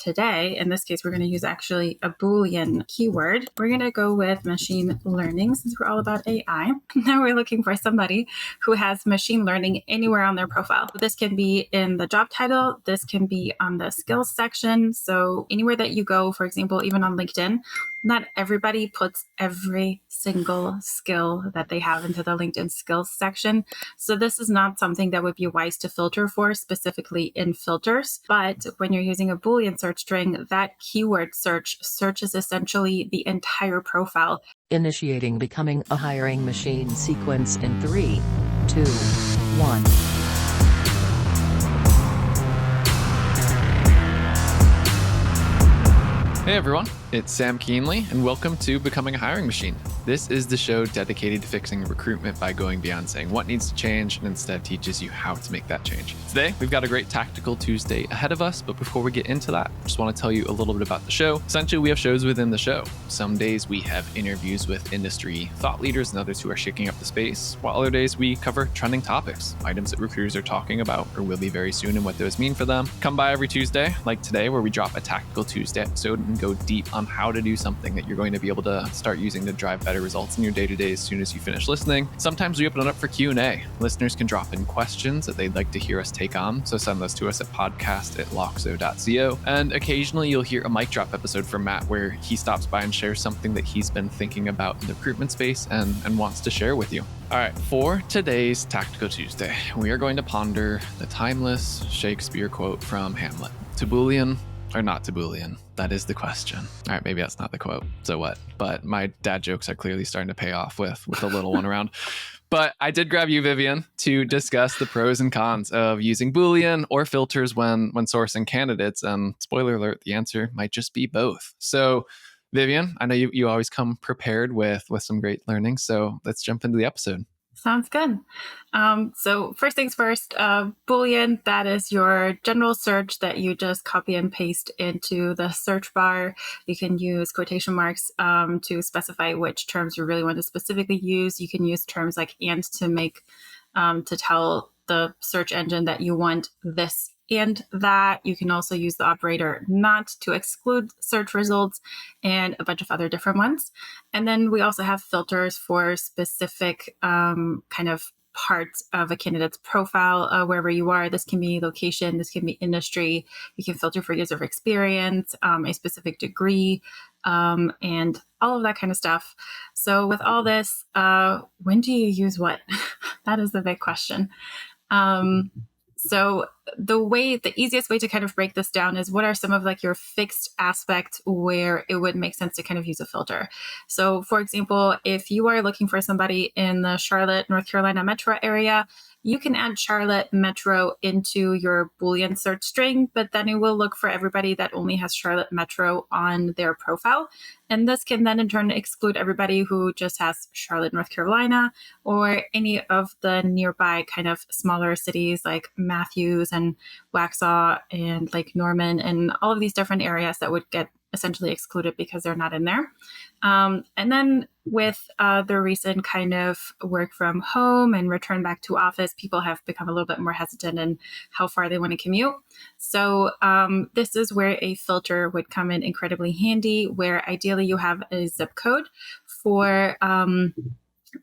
today, in this case, we're going to use actually a Boolean keyword. We're going to go with machine learning since we're all about AI. Now we're looking for somebody who has machine learning anywhere on their profile. This can be in the job title. This can be on the skills section. So anywhere that you go, for example, even on LinkedIn, not everybody puts every single skill that they have into the LinkedIn skills section. So this is not something that would be wise to filter for specifically in filters. But when you're using a Boolean search string, that keyword search searches essentially the entire profile. Initiating becoming a hiring machine sequence in 3, 2, 1. Hey everyone, it's Sam Kuehnle, and welcome to Becoming a Hiring Machine. This is the show dedicated to fixing recruitment by going beyond saying what needs to change and instead teaches you how to make that change. Today, we've got a great Tactical Tuesday ahead of us, but before we get into that, I just want to tell you a little bit about the show. Essentially, we have shows within the show. Some days we have interviews with industry thought leaders and others who are shaking up the space, while other days we cover trending topics, items that recruiters are talking about or will be very soon and what those mean for them. Come by every Tuesday, like today, where we drop a Tactical Tuesday episode and go deep on how to do something that you're going to be able to start using to drive better results in your day-to-day as soon as you finish listening. Sometimes we open it up for Q&A. Listeners can drop in questions that they'd like to hear us take on, so send those to us at podcast@loxo.co. And occasionally you'll hear a mic drop episode from Matt where he stops by and shares something that he's been thinking about in the recruitment space and wants to share with you. All right, for today's Tactical Tuesday, we are going to ponder the timeless Shakespeare quote from Hamlet. To Boolean or not to Boolean? That is the question. All right, maybe that's not the quote. So what? But my dad jokes are clearly starting to pay off with the little one around. But I did grab you, Vivien, to discuss the pros and cons of using Boolean or filters when sourcing candidates. And spoiler alert, the answer might just be both. So Vivien, I know you always come prepared with some great learning. So let's jump into the episode. Sounds good. So first things first, Boolean, that is your general search that you just copy and paste into the search bar. You can use quotation marks to specify which terms you really want to specifically use. You can use terms like and to make, to tell the search engine that you want this and that. You can also use the operator not to exclude search results and a bunch of other different ones. And then we also have filters for specific kind of parts of a candidate's profile, wherever you are. This can be location, this can be industry. You can filter for years of experience, a specific degree, and all of that kind of stuff. So with all this, when do you use what? That is the big question. So the easiest way to kind of break this down is what are some of like your fixed aspects where it would make sense to kind of use a filter. So for example, if you are looking for somebody in the Charlotte, North Carolina metro area, you can add Charlotte Metro into your Boolean search string, but then it will look for everybody that only has Charlotte Metro on their profile. And this can then in turn exclude everybody who just has Charlotte, North Carolina, or any of the nearby kind of smaller cities like Matthews and Waxhaw and Lake Norman and all of these different areas that would get essentially excluded because they're not in there. And then with the recent kind of work from home and return back to office, people have become a little bit more hesitant in how far they want to commute. So this is where a filter would come in incredibly handy, where ideally you have a zip code for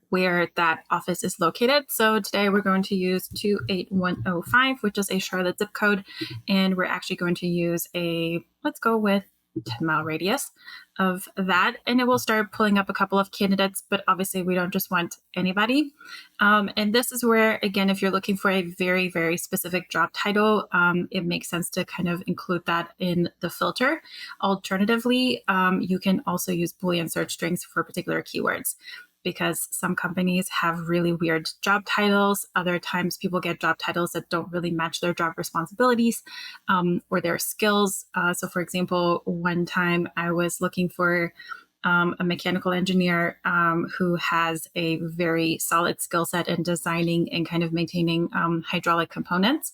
where that office is located. So today we're going to use 28105, which is a Charlotte zip code. And we're actually going to use let's go with 10-mile radius of that, and it will start pulling up a couple of candidates, but obviously we don't just want anybody. And this is where, again, if you're looking for a very, very specific job title, it makes sense to kind of include that in the filter. Alternatively, you can also use Boolean search strings for particular keywords, because some companies have really weird job titles. Other times people get job titles that don't really match their job responsibilities or their skills. So for example, one time I was looking for a mechanical engineer who has a very solid skill set in designing and kind of maintaining hydraulic components.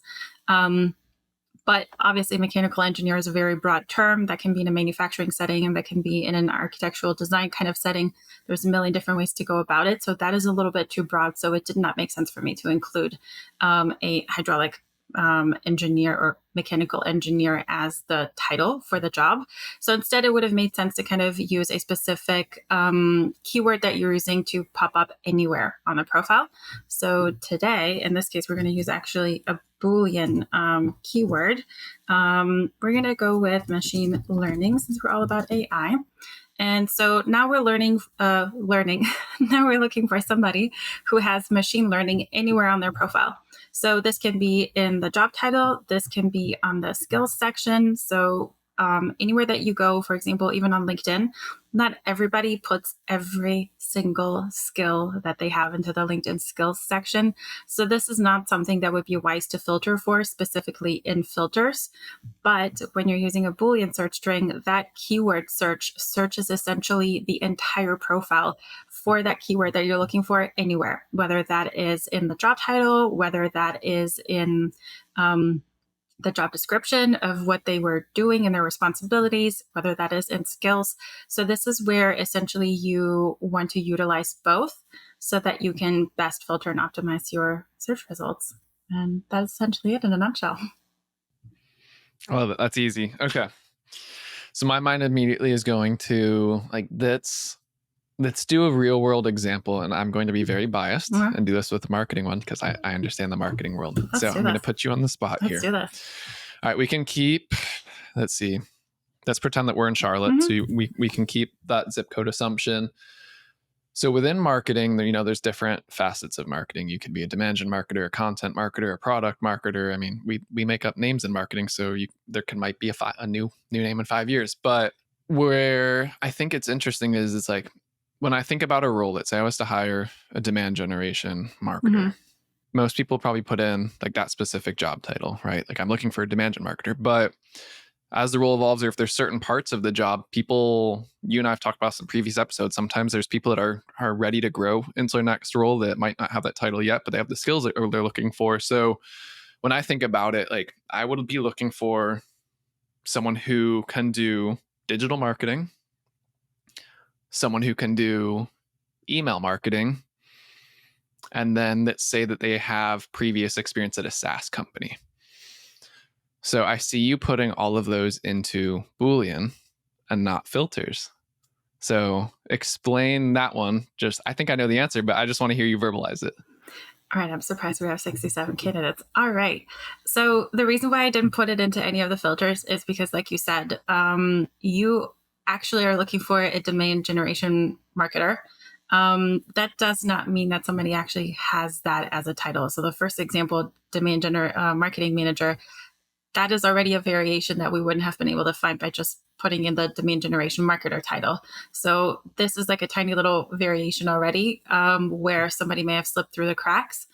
But obviously, mechanical engineer is a very broad term that can be in a manufacturing setting and that can be in an architectural design kind of setting. There's a million different ways to go about it. So that is a little bit too broad. So it did not make sense for me to include a hydraulic engineer or mechanical engineer as the title for the job. So instead, it would have made sense to kind of use a specific keyword that you're using to pop up anywhere on the profile. So today, in this case, we're going to use actually a Boolean keyword. We're going to go with machine learning since we're all about AI. And so now we're learning. Now we're looking for somebody who has machine learning anywhere on their profile. So this can be in the job title. This can be on the skills section. So anywhere that you go, for example, even on LinkedIn, not everybody puts every single skill that they have into the LinkedIn skills section. So this is not something that would be wise to filter for specifically in filters. But when you're using a Boolean search string, that keyword searches essentially the entire profile for that keyword that you're looking for anywhere, whether that is in the job title, whether that is in the job description of what they were doing and their responsibilities, whether that is in skills. So this is where essentially you want to utilize both so that you can best filter and optimize your search results. And that's essentially it in a nutshell. Oh, that's easy. Okay. So my mind immediately is going to like, let's do a real world example. And I'm going to be very biased and do this with the marketing one because I understand the marketing world. So I'm going to put you on the spot here. Let's do this. All right. We can keep, let's see. Let's pretend that we're in Charlotte. So we can keep that zip code assumption. So within marketing, there's different facets of marketing. You could be a demand gen marketer, a content marketer, a product marketer. I mean, we make up names in marketing, so might be a new name in 5 years. But where I think it's interesting is it's like when I think about a role, let's say I was to hire a demand generation marketer. Most people probably put in like that specific job title, right? Like I'm looking for a demand gen marketer, but as the role evolves, or if there's certain parts of the job, you and I have talked about some previous episodes, sometimes there's people that are ready to grow into their next role that might not have that title yet, but they have the skills that they're looking for. So when I think about it, like I would be looking for someone who can do digital marketing, someone who can do email marketing, and then let's say that they have previous experience at a SaaS company. So I see you putting all of those into Boolean and not filters. So explain that one. I think I know the answer, but I just want to hear you verbalize it. All right, I'm surprised we have 67 candidates. All right. So the reason why I didn't put it into any of the filters is because, like you said, you actually are looking for a demand generation marketer. That does not mean that somebody actually has that as a title. So the first example, demand marketing manager, that is already a variation that we wouldn't have been able to find by just putting in the demand generation marketer title. So this is like a tiny little variation already where somebody may have slipped through the cracks.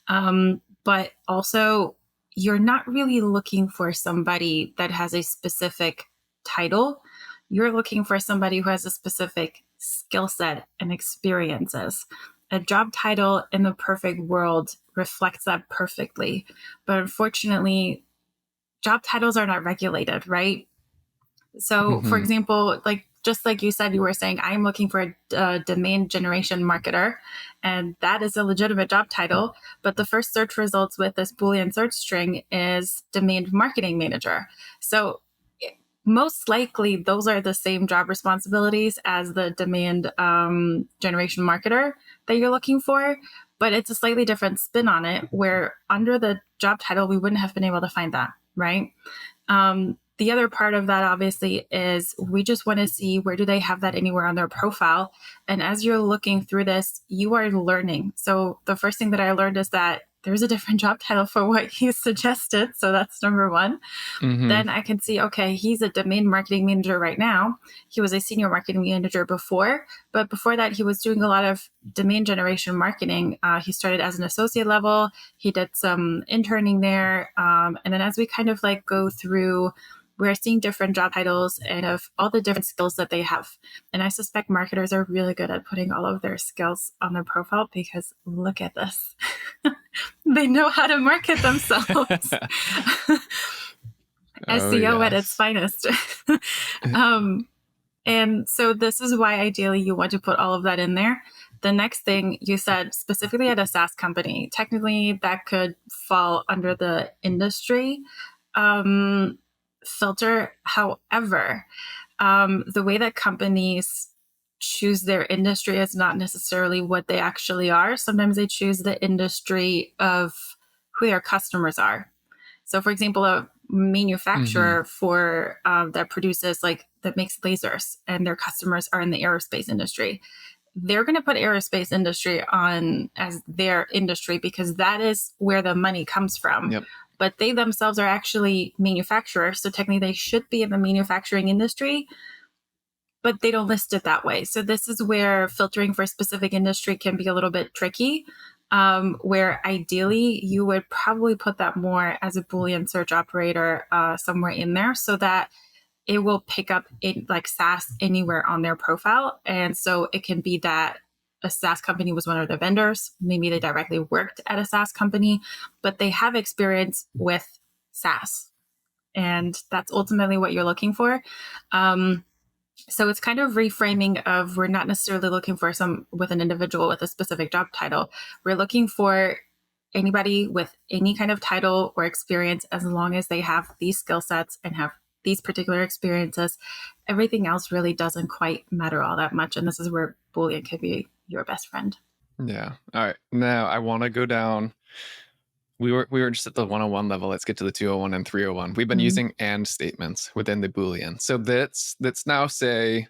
But also, you're not really looking for somebody that has a specific title. You're looking for somebody who has a specific skill set and experiences. A job title in the perfect world reflects that perfectly. But unfortunately, job titles are not regulated, right? So, for example, just like you said, you were saying, I'm looking for a demand generation marketer, and that is a legitimate job title. But the first search results with this Boolean search string is demand marketing manager. So most likely those are the same job responsibilities as the demand generation marketer that you're looking for, but it's a slightly different spin on it where under the job title, we wouldn't have been able to find that, right? The other part of that, obviously, is we just want to see where do they have that anywhere on their profile. And as you're looking through this, you are learning. So the first thing that I learned is that there's a different job title for what you suggested. So that's number one. Then I can see, okay, he's a demand marketing manager right now. He was a senior marketing manager before, but before that, he was doing a lot of demand generation marketing. He started as an associate level. He did some interning there. And then as we kind of go through, we're seeing different job titles and of all the different skills that they have. And I suspect marketers are really good at putting all of their skills on their profile because look at this. They know how to market themselves. SEO at its finest. And so this is why ideally you want to put all of that in there. The next thing you said specifically at a SaaS company, technically that could fall under the industry filter. However, the way that companies choose their industry is not necessarily what they actually are. Sometimes they choose the industry of who their customers are. So, for example, a manufacturer for that produces that makes lasers, and their customers are in the aerospace industry. They're going to put aerospace industry on as their industry because that is where the money comes from. Yep. But they themselves are actually manufacturers, so technically they should be in the manufacturing industry, but they don't list it that way. So this is where filtering for a specific industry can be a little bit tricky, where ideally you would probably put that more as a Boolean search operator somewhere in there so that it will pick up SaaS anywhere on their profile. And so it can be that a SaaS company was one of their vendors. Maybe they directly worked at a SaaS company, but they have experience with SaaS. And that's ultimately what you're looking for. So it's kind of reframing of, we're not necessarily looking for with an individual with a specific job title. We're looking for anybody with any kind of title or experience, as long as they have these skill sets and have these particular experiences. Everything else really doesn't quite matter all that much. And this is where Boolean can be your best friend. Yeah. All right. Now I want to go down. We were just at the 101 level. Let's get to the 201 and 301. We've been using and statements within the Boolean. So let's now say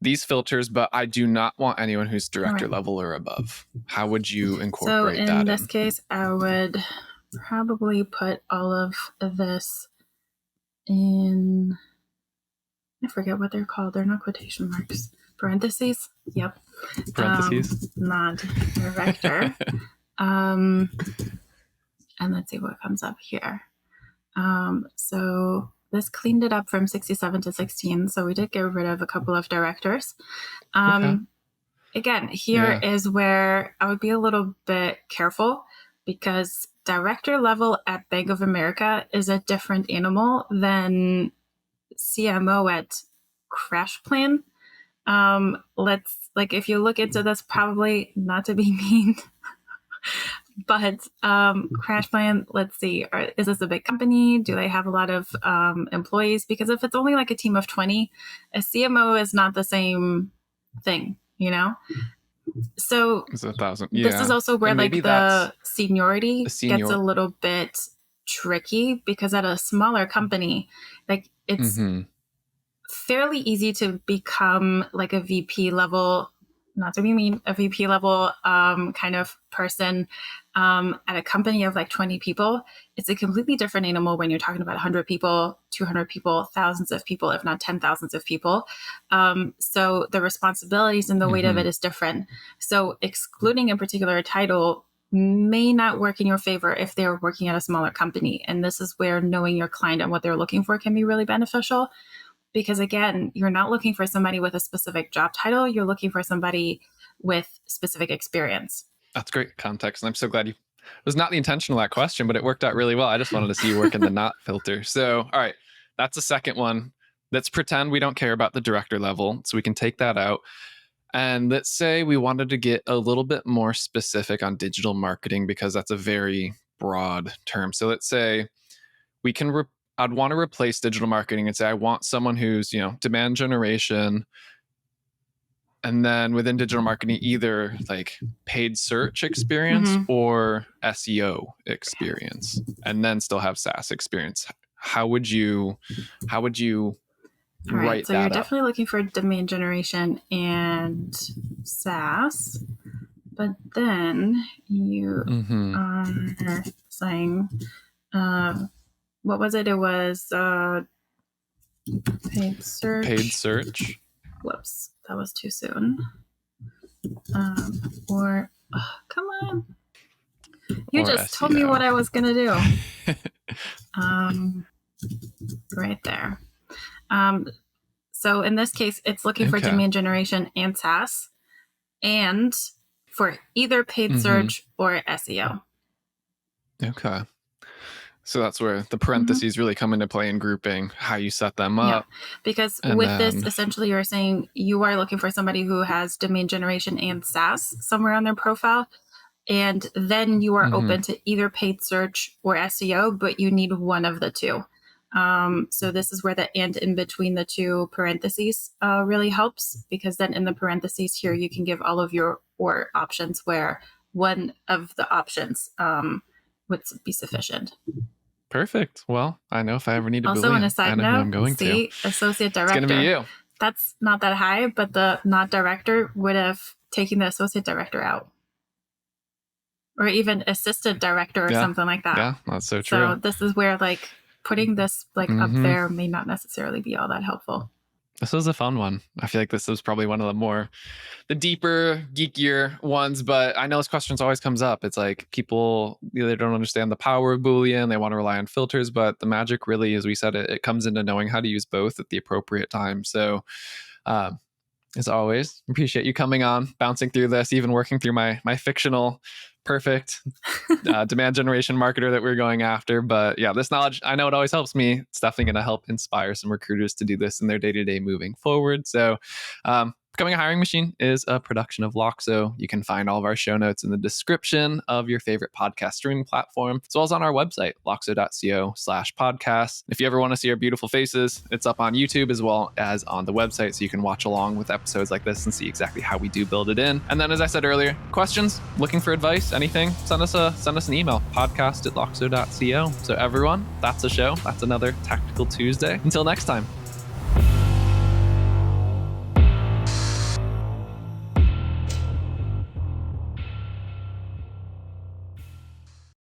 these filters, but I do not want anyone who's director level or above. How would you incorporate that in? So in this case, I would probably put all of this in, I forget what they're called. They're not quotation marks. Parentheses. Yep. Parentheses. Not director. And let's see what comes up here. So this cleaned it up from 67 to 16. So we did get rid of a couple of directors. Again, here is where I would be a little bit careful, because director level at Bank of America is a different animal than CMO at Crash Plan. If you look into this, probably not to be mean, but Crash Plan, let's see, is this a big company? Do they have a lot of employees? Because if it's only like a team of 20, a CMO is not the same thing, So it's 1,000. This is also where the seniority gets a little bit tricky, because at a smaller company, it's fairly easy to become like a VP level, not to be mean, a VP level kind of person at a company of 20 people. It's a completely different animal when you're talking about 100 people, 200 people, thousands of people, if not 10,000s of people. So the responsibilities and the weight of it is different. So excluding a particular title may not work in your favor if they're working at a smaller company. And this is where knowing your client and what they're looking for can be really beneficial. Because again, you're not looking for somebody with a specific job title. You're looking for somebody with specific experience. That's great context. And I'm so glad it was not the intention of that question, but it worked out really well. I just wanted to see you work in the not filter. So, all right, that's the second one. Let's pretend we don't care about the director level. So we can take that out. And let's say we wanted to get a little bit more specific on digital marketing, because that's a very broad term. So let's say we can I'd want to replace digital marketing and say I want someone who's, demand generation, and then within digital marketing, either paid search experience or SEO experience, and then still have SaaS experience. How would you write that? So you're definitely looking for demand generation and SaaS, but then you are saying, what was it? It was paid search. Paid search. Whoops, that was too soon. Come on. You just told me what I was going to do. Right there. So in this case, it's looking for demand generation and SaaS, and for either paid search or SEO. Okay. So that's where the parentheses really come into play in grouping, how you set them Yeah, up. because And with this, then, essentially, you're saying you are looking for somebody who has domain generation and SaaS somewhere on their profile. And then you are open to either paid search or SEO, but you need one of the two. So this is where the and in between the two parentheses really helps, because then in the parentheses here, you can give all of your or options where one of the options would be sufficient. perfect. Well, I know if I ever need a Also, on a Boolean, I side know who note, I'm going to. associate It's going to be director. you. That's not that high, but the not director would have taken the associate director out. Or even assistant director or something like that. Yeah, that's so true. So this is where like putting this like up there may not necessarily be all that helpful. This was a fun one. I feel like this was probably one of the deeper, geekier ones, but I know this question always comes up. It's like people either don't understand the power of Boolean, they want to rely on filters, but the magic really, as we said, it comes into knowing how to use both at the appropriate time. So as always, appreciate you coming on, bouncing through this, even working through my fictional perfect demand generation marketer that we're going after. But yeah, this knowledge, I know it always helps me. It's definitely going to help inspire some recruiters to do this in their day-to-day moving forward. So Becoming a Hiring Machine is a production of Loxo. You can find all of our show notes in the description of your favorite podcast streaming platform, as well as on our website, loxo.co/podcast. If you ever want to see our beautiful faces, it's up on YouTube as well as on the website, so you can watch along with episodes like this and see exactly how we do build it in. And then, as I said earlier, questions, looking for advice, anything, send us an email, podcast@loxo.co. So everyone, that's a show. That's another Tactical Tuesday. Until next time.